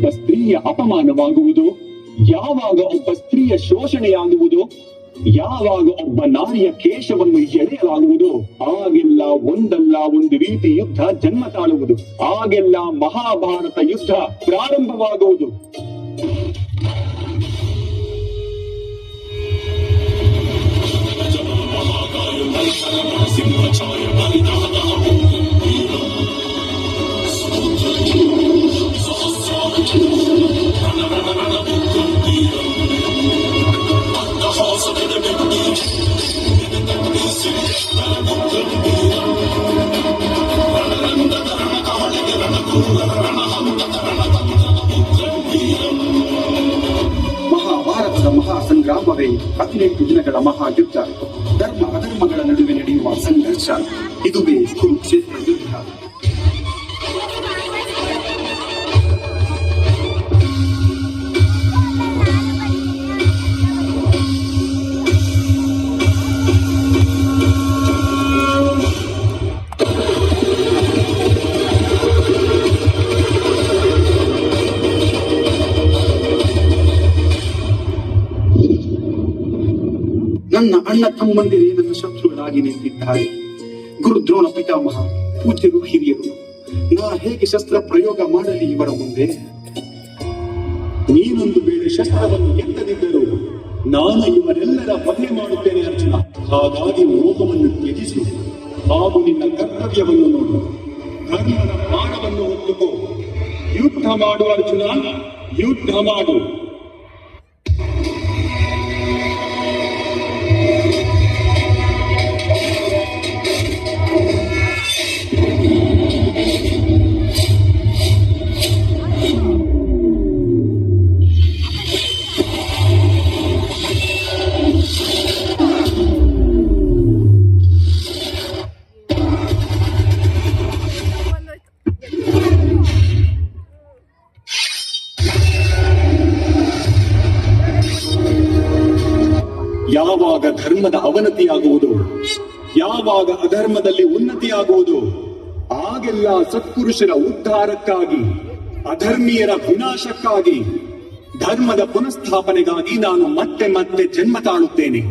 ಒಬ್ಬ ಸ್ತ್ರೀಯ ಅಪಮಾನವಾಗುವುದು, ಯಾವಾಗ ಒಬ್ಬ ಸ್ತ್ರೀಯ ಶೋಷಣೆಯಾಗುವುದು, ಯಾವಾಗ ಒಬ್ಬ ನಾರಿಯ ಕೇಶವನ್ನು ಎಳೆಯಲಾಗುವುದು, ಆಗೆಲ್ಲ ಒಂದಲ್ಲ ಒಂದು ರೀತಿ ಯುದ್ಧ ಜನ್ಮ ತಾಳುವುದು. ಆಗೆಲ್ಲ ಮಹಾಭಾರತ ಯುದ್ಧ ಪ್ರಾರಂಭವಾಗುವುದು. ಮಹಾಭಾರತದ ಮಹಾಸಂಗ್ರಾಮವೇ 18 ದಿನಗಳ ಮಹಾಯುದ್ಧ. ಧರ್ಮ ಅಧರ್ಮಗಳ ನಡುವೆ ನಡೆಯುವ ಸಂಘರ್ಷ, ಇದುವೇ ಕುರುಕ್ಷೇತ್ರ ಯುದ್ಧ. ನನ್ನ ಅಣ್ಣ ತಮ್ಮಂದಿರೇ ನನ್ನ ಶತ್ರುಗಳಾಗಿ ನಿಂತಿದ್ದಾರೆ. ಗುರುದ್ರೋಣ ಪಿತಾಮಹ, ಪೂಜ್ಯರು, ಹಿರಿಯರು, ನಾ ಹೇಗೆ ಶಸ್ತ್ರ ಪ್ರಯೋಗ ಮಾಡಲಿ ಇವರ ಮುಂದೆ? ನೀನೊಂದು ವೇಳೆ ಶಸ್ತ್ರವನ್ನು ಎತ್ತದಿದ್ದರೂ ನಾನು ಇವರೆಲ್ಲರ ವಧೆ ಮಾಡುತ್ತೇನೆ ಅರ್ಜುನ. ಹಾಗಾಗಿ ಮೋಹವನ್ನು ತ್ಯಜಿಸು ಹಾಗೂ ನಿನ್ನ ಕರ್ತವ್ಯವನ್ನು ನೋಡು. ಧರ್ಮದ ಬಾಣವನ್ನು ಹೊತ್ತುಕೋ. ಯುದ್ಧ ಮಾಡು ಅರ್ಜುನ, ಯುದ್ಧ ಮಾಡು. ಯಾವಾಗ ಧರ್ಮದ ಅವನತಿಯಾಗುವುದು, ಯಾವಾಗ ಅಧರ್ಮದಲ್ಲಿ ಉನ್ನತಿಯಾಗುವುದು, ಆಗೆಲ್ಲ ಸತ್ಪುರುಷರ ಉದ್ಧಾರಕ್ಕಾಗಿ, ಅಧರ್ಮೀಯರ ವಿನಾಶಕ್ಕಾಗಿ, ಧರ್ಮದ ಪುನಃಸ್ಥಾಪನೆಗಾಗಿ ನಾನು ಮತ್ತೆ ಮತ್ತೆ ಜನ್ಮ ತಾಳುತ್ತೇನೆ.